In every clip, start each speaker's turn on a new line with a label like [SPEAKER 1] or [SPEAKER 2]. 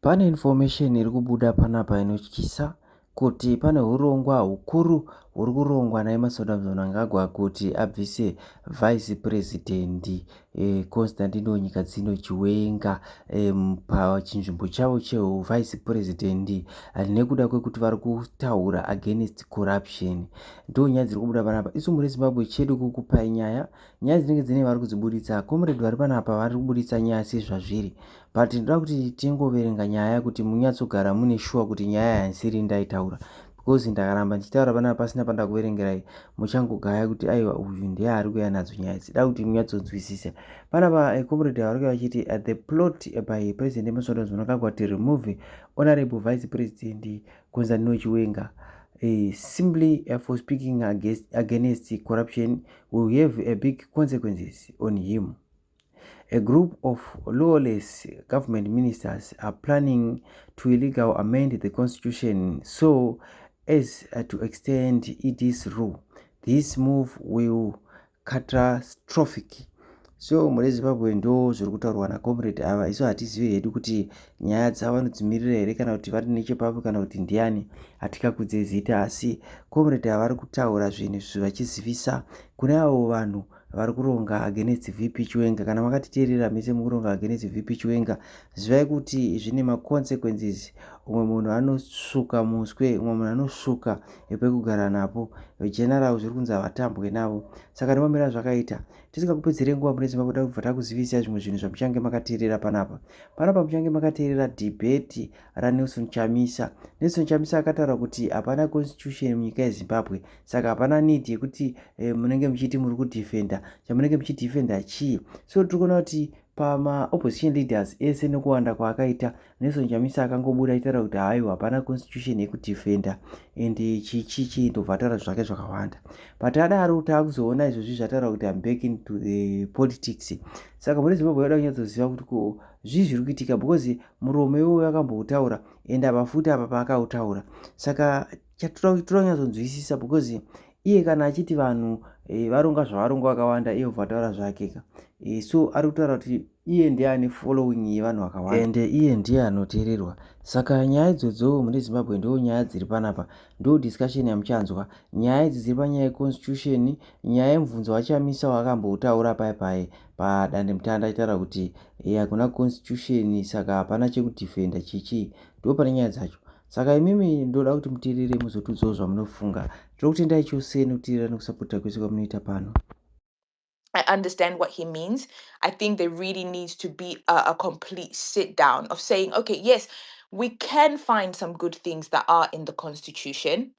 [SPEAKER 1] Pane information iri kubuda panapa inotyisa kuti pane urongwa hukuru huri kurongwa naEmmerson Mnangagwa kuti abvise vice president Constantino nyika dzino Chiwenga pachinzvimbo chavo chevice president nekuda kwekuti vari kutaura against corruption. Ndo nyaya dziri kubuda panapa. Isu muri Zimbabwe chedu kukupai nyaya dzinenge dzine vari kudzibuditsa. Comrade vari panapa vari kubuditsa nyaya sezvazviri, but ndoda kuti tingoverenga nyaya kuti munyatsogara mune shuwa kuti nyaya haisiri ndaitaura, because ndakaramba ndichitaura panapa pasina panda kuverengerai muchangogaya kuti aiwa uyu ndiye ari kuuya nadzo nyaya idzi. Da kuti munyatsonzwisisa panapa. Comrade vari kuuya vachiti the plot by President Emmerson Mnangagwa to remove honorable vice president Constantino Chiwenga simply for speaking against corruption will have a big consequences on him. A group of lawless government ministers are planning to illegally amend the constitution so as to extend its rule. This move will catastrophic. So muri Zimbabwe ndo zviri kutaurwa naComrade ava. Isu hatizivi hedu kuti nyaya dzavo vanodzimirira here kana kuti vari nechepapo kana kuti ndiani, hatikakudze zita, asi Comrade ava vari kutaura zvinhu vachizivisa kune avo vanhu vari kuronga against VP Chiwenga. Kana makatiteerera mese mukuronga against VP Chiwenga, zivai kuti zvine maconsequences. Umwe munhu anosvuka muswe, umwe munhu anosvuka pekugara napo. General zviri kunzi havatambwe navo. Saka ndimamira zvakaita. Tisingakupedzere nguva muri Zimbabwe kubva takuzivisa zvimwe zvinhu zvamuchange makateerera panapa. Panapa muchange makateerera debate raNelson Chamisa. Nelson Chamisa akataura kuti hapana constitution munyika yeZimbabwe, saka hapana need yekuti munenge muchiti muri kudefenda. Chamunenge muchidefenda chii? So tiri kuona kuti pama-opposition leaders ese nekuwanda kwaakaita, Nelson Chamisa akangobuda aitaura kuti haiwa hapana constitution yekudefenda ende chichichi ndobva ataura zvake zvakawanda. But adaro taakuzoona izvozvi zvataura kuti I'm back into the politics. Saka muri Zimbabwe vada kunyatsoziva kuti ko zvii zviri kuitika, because muromo iwoyo akamboutaura ende apafuti apa paakautaura. Saka toda kunyatsonzwisisa, because iye kana achiti vanhu varonga zvavaronga vakawanda, iye ubva ataura zvakeka. So ari kutaura kuti iye ndiye ane following yevanhu vakawanda ende iye ndiye anoteererwa. Saka nyaya idzodzo muri Zimbabwe ndo nyaya dziri panapa, ndo discussion yamuchanzwa. Nyaya idzi dziri panyaya yeconstitution, nyaya yemubvunzo waChamisa wakamboutaura pai padandemutande achitaura kuti hakuna constitution saka hapana chekudefenda chichi. Ndo pane nyaya dzacho. Saka imimi ndoda kuti muteerere muzotudzawo zvamunofunga. Tiri kutendai chose nekuteerera nekusapota kwese kwamunoita pano.
[SPEAKER 2] I understand what he means. I think there really needs to be a complete sit down of saying, okay, yes, we can find some good things that are in the constitution.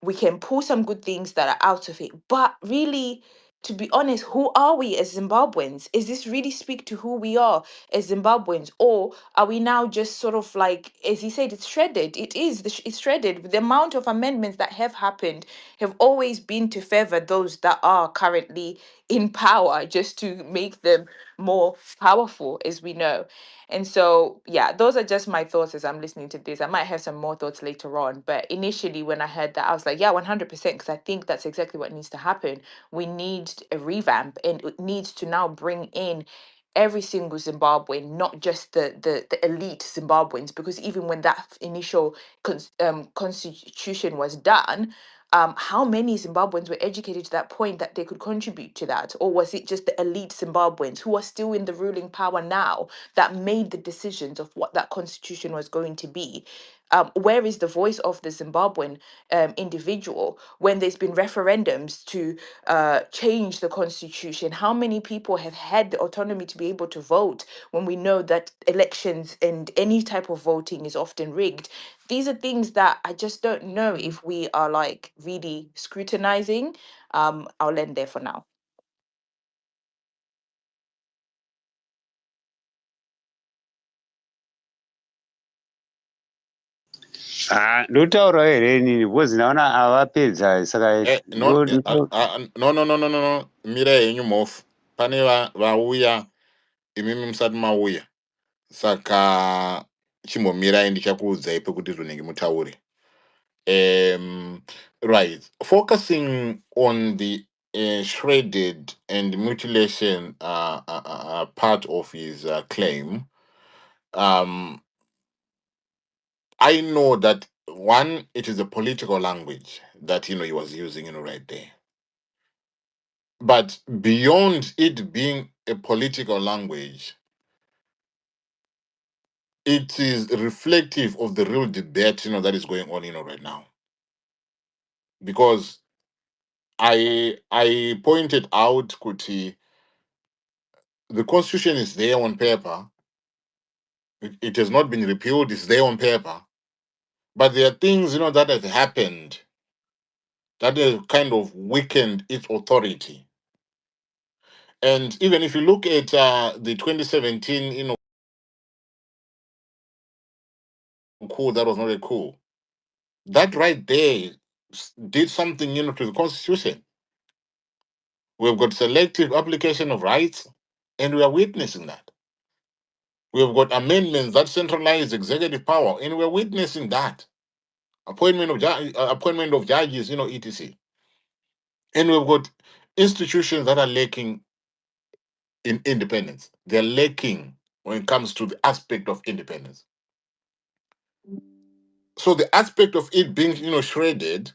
[SPEAKER 2] We can pull some good things that are out of it. But really, to be honest, who are we as Zimbabweans? Is this really speak to who we are as Zimbabweans? Or are we now just sort of like, as he said, it's shredded. It's shredded. The amount of amendments that have happened have always been to favor those that are currently in power, just to make them more powerful, as we know. And so, yeah, those are just my thoughts as I'm listening to this. I might have some more thoughts later on. But initially, when I heard that, I was like, yeah, 100%, because I think that's exactly what needs to happen. We need a revamp, and it needs to now bring in every single Zimbabwean, not just the elite Zimbabweans, because even when that initial constitution was done, how many Zimbabweans were educated to that point that they could contribute to that? Or was it just the elite Zimbabweans who are still in the ruling power now that made the decisions of what that constitution was going to be? Where is the voice of the Zimbabwean individual when there's been referendums to change the constitution? How many people have had the autonomy to be able to vote when we know that elections and any type of voting is often rigged? These are things that I just don't know if we are like really scrutinizing. I'll end there for now.
[SPEAKER 3] Ndotaura here nini because naona avapedza saka
[SPEAKER 4] no mira yenyu mofu pane vauya imimi musati mauya saka chimbomirai ndichakuudzai pekuti zvonenge mutaure. Right, focusing on the shredded and mutilation part of his claim. I know that one, it is a political language that he was using right there. But beyond it being a political language, it is reflective of the real debate that is going on right now. Because I pointed out, Kuti, the constitution is there on paper. It has not been repealed, it's there on paper. But there are things that have happened that have kind of weakened its authority. And even if you look at the 2017 coup, that was not a coup. That right there did something to the constitution. We've got selective application of rights, and we are witnessing that. We've got amendments that centralize executive power, and we're witnessing that. Appointment of judges, etc. And we've got institutions that are lacking in independence. They're lacking when it comes to the aspect of independence. So the aspect of it being, shredded,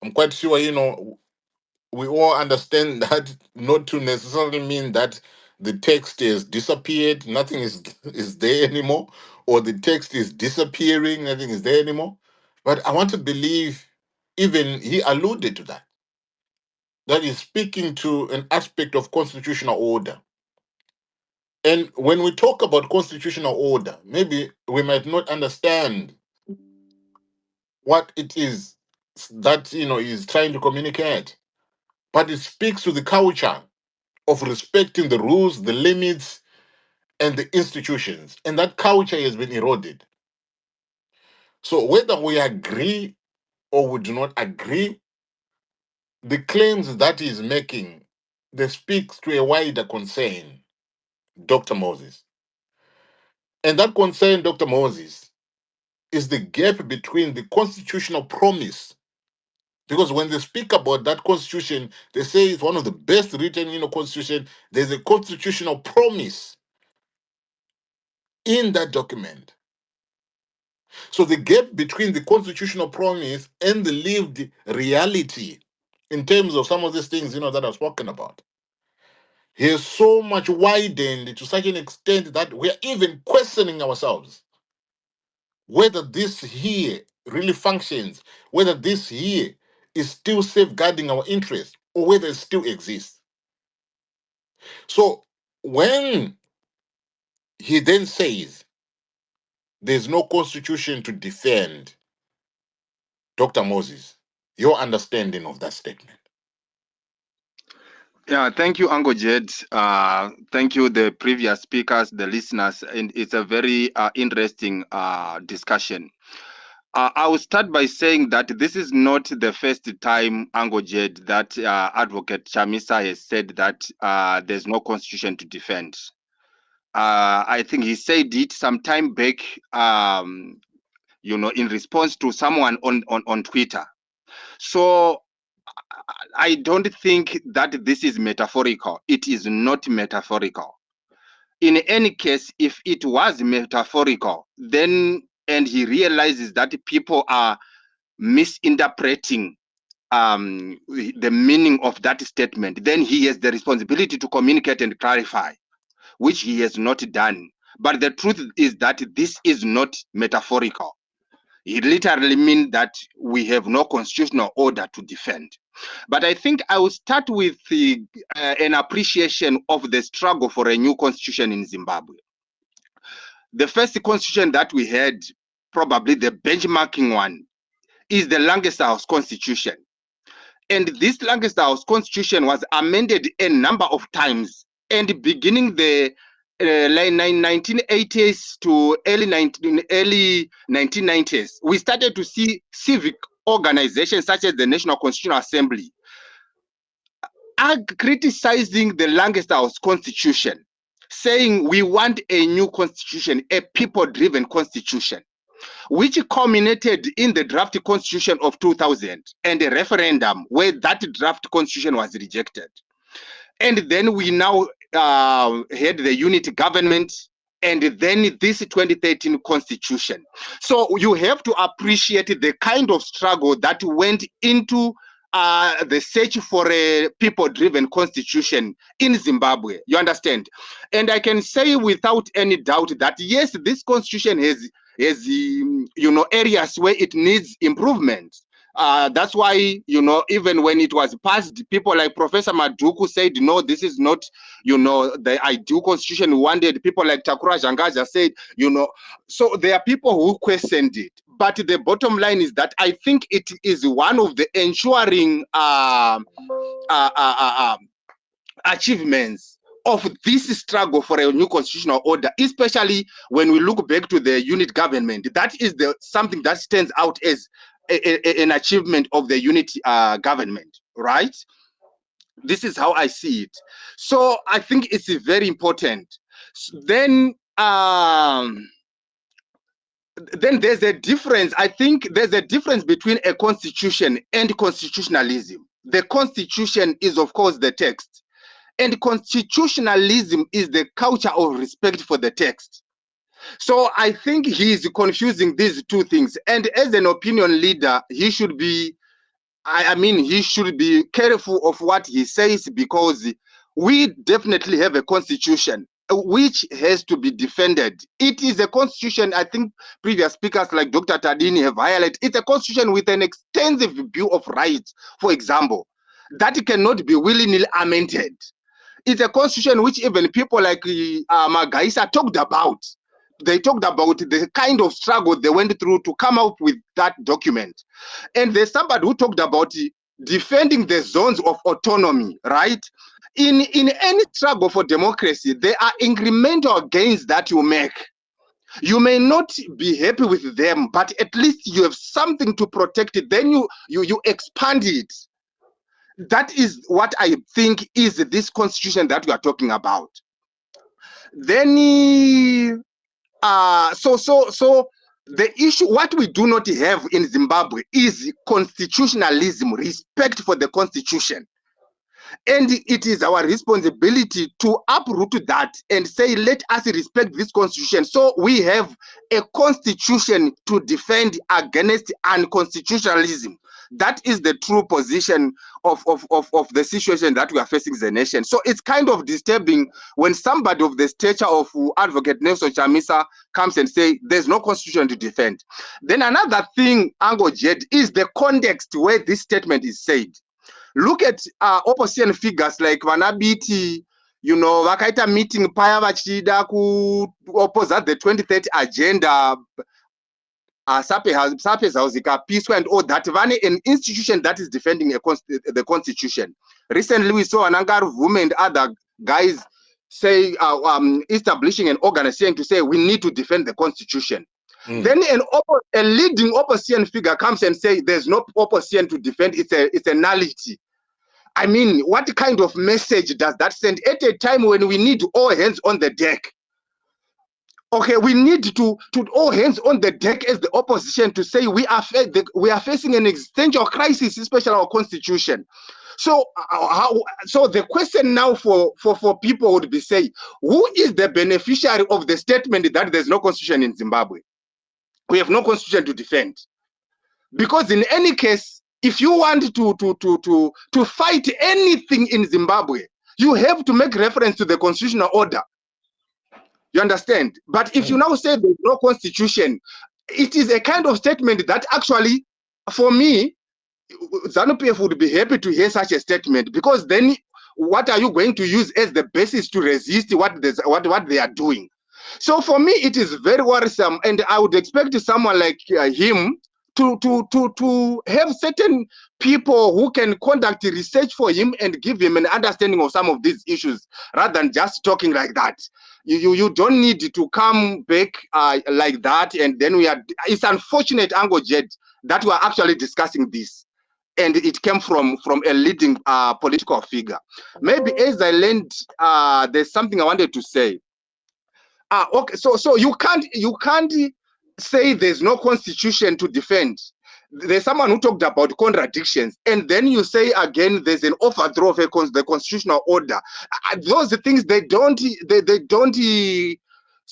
[SPEAKER 4] I'm quite sure, we all understand that not to necessarily mean that the text has disappeared, nothing is there anymore, or the text is disappearing, nothing is there anymore. But I want to believe even he alluded to that. That is speaking to an aspect of constitutional order. And when we talk about constitutional order, maybe we might not understand what it is that is trying to communicate, but it speaks to the culture of respecting the rules, the limits, and the institutions. And that culture has been eroded. So whether we agree or we do not agree, the claims that he is making, they speak to a wider concern, Dr. Moses. And that concern, Dr. Moses, is the gap between the constitutional promise. Because when they speak about that constitution, they say it's one of the best written constitution. There's a constitutional promise in that document. So the gap between the constitutional promise and the lived reality in terms of some of these things, that I've spoken about, is so much widened to such an extent that we are even questioning ourselves whether this here really functions, whether this here is still safeguarding our interests, or whether it still exists. So when he then says there's no constitution to defend, Dr. Moses, your understanding of that statement.
[SPEAKER 5] Yeah, thank you, Uncle Jed. Thank you, the previous speakers, the listeners, and it's a very interesting discussion. I will start by saying that this is not the first time, Uncle Jed, that Advocate Chamisa has said that there's no constitution to defend. I think he said it some time back, in response to someone on Twitter. So I don't think that this is metaphorical. It is not metaphorical. In any case, if it was metaphorical, then, and he realizes that people are misinterpreting the meaning of that statement, then he has the responsibility to communicate and clarify, which he has not done. But the truth is that this is not metaphorical. It literally means that we have no constitutional order to defend. But I think I will start with an appreciation of the struggle for a new constitution in Zimbabwe. The first constitution that we had, probably the benchmarking one, is the Longest House Constitution. And this Longest House Constitution was amended a number of times, and beginning the late 1980s to early 1990s, we started to see civic organizations such as the National Constitutional Assembly are criticizing the Longest House Constitution, saying we want a new constitution, a people-driven constitution, which culminated in the draft constitution of 2000 and a referendum where that draft constitution was rejected. And then we now had the unity government, and then this 2013 constitution. So you have to appreciate the kind of struggle that went into the search for a people-driven constitution in Zimbabwe. You understand? And I can say without any doubt that yes, this constitution has areas where it needs improvement. That's why, even when it was passed, people like Professor Maduku said, no, this is not, the ideal constitution we wanted. People like Takura Jangaja said, so there are people who questioned it. But the bottom line is that I think it is one of the ensuring achievements of this struggle for a new constitutional order, especially when we look back to the unit government. That is something that stands out as an achievement of the unity government, right? This is how I see it. So I think it's very important. Then there's a difference. I think there's a difference between a constitution and constitutionalism. The constitution is, of course, the text, and constitutionalism is the culture of respect for the text. So I think he is confusing these two things. And as an opinion leader, he should be, he should be careful of what he says, because we definitely have a constitution which has to be defended. It is a constitution, I think previous speakers like Dr. Tadini have highlighted, it's a constitution with an extensive bill of rights, for example, that cannot be willy-nilly amended. It's a constitution which even people like Magaisa talked about. They talked about the kind of struggle they went through to come up with that document. And there's somebody who talked about defending the zones of autonomy, right? In any struggle for democracy, there are incremental gains that you make. You may not be happy with them, but at least you have something to protect it. Then you expand it. That is what I think is this constitution that we are talking about. Then so the issue, what we do not have in Zimbabwe is constitutionalism, respect for the constitution. And it is our responsibility to uproot that and say, let us respect this constitution. So we have a constitution to defend against unconstitutionalism. That is the true position of the situation that we are facing as a nation. So it's kind of disturbing when somebody of the stature of Advocate Nelson Chamisa comes and say there's no constitution to defend. Then another thing, Ango Jed, is the context where this statement is said. Look at opposition figures like Vanabiti, Wakaita meeting paya vachida ku oppose the 2030 agenda. Sape Zauzika, Peace and all that. An institution that is defending the constitution. Recently, we saw Anangar women and other guys say establishing an organization to say we need to defend the constitution. Then a leading opposition figure comes and say there's no opposition to defend. It's a nullity. I mean, what kind of message does that send at a time when we need all hands on the deck? Okay, we need to all hands on the deck as the opposition to say we are facing an existential crisis, especially our constitution. So so the question now for people would be say, who is the beneficiary of the statement that there's no constitution in Zimbabwe? We have no constitution to defend. Because in any case, if you want to fight anything in Zimbabwe, you have to make reference to the constitutional order. You understand? But if you now say there's no constitution, it is a kind of statement that actually, for me, ZANU-PF would be happy to hear such a statement, because then what are you going to use as the basis to resist what they are doing? So for me, it is very worrisome, and I would expect someone like him to have certain people who can conduct research for him and give him an understanding of some of these issues, rather than just talking like that. You don't need to come back like that, and then it's unfortunate, Ango Jed, that we are actually discussing this, and it came from a leading political figure. Maybe as I learned, there's something I wanted to say. Okay, so you can't say there's no constitution to defend. There's someone who talked about contradictions, and then you say again there's an overthrow of the constitutional order. Those things they don't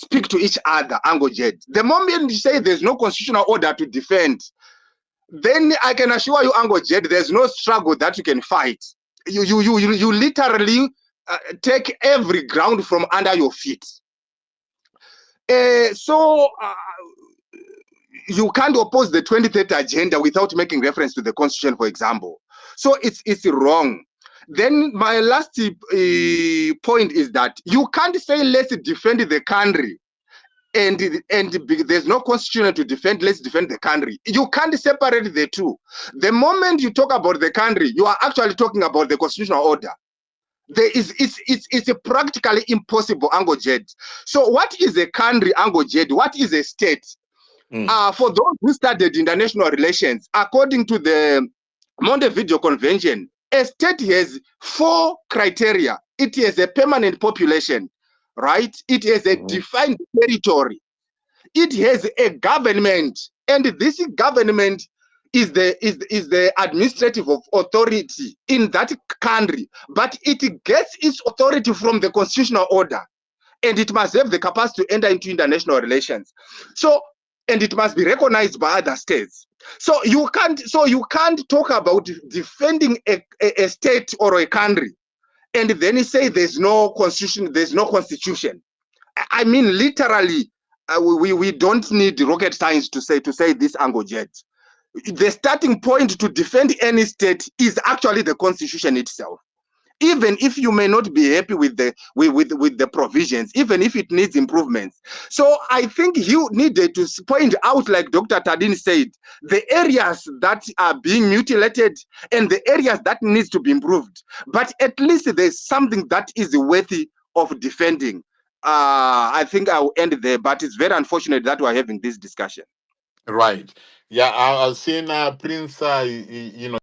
[SPEAKER 5] speak to each other, Uncle Jed. The moment you say there's no constitutional order to defend, then I can assure you, Uncle Jed, there's no struggle that you can fight. You literally take every ground from under your feet. So you can't oppose the 2030 agenda without making reference to the constitution, for example. So it's wrong. Then my last point is that you can't say let's defend the country and there's no constitution to defend, let's defend the country. You can't separate the two. The moment you talk about the country, you are actually talking about the constitutional order. It's practically impossible, Uncle Jed. So what is a country, Uncle Jed? What is a state? For those who studied international relations, according to the Montevideo Convention, a state has 4 criteria. It has a permanent population, right? It has a defined territory. It has a government, and this government is the administrative authority in that country, but it gets its authority from the constitutional order, and it must have the capacity to enter into international relations. So, and it must be recognized by other states. So you can't talk about defending a state or a country and then you say there's no constitution, there's no constitution. I mean, literally, we don't need rocket science to say this, Uncle Jed. The starting point to defend any state is actually the constitution itself. Even if you may not be happy with the provisions, even if it needs improvements. So I think you needed to point out, like Dr. Tadin said, the areas that are being mutilated and the areas that needs to be improved. But at least there's something that is worthy of defending. I think I'll end there, but it's very unfortunate that we're having this discussion.
[SPEAKER 4] Right. Yeah, I've seen Prince, you know.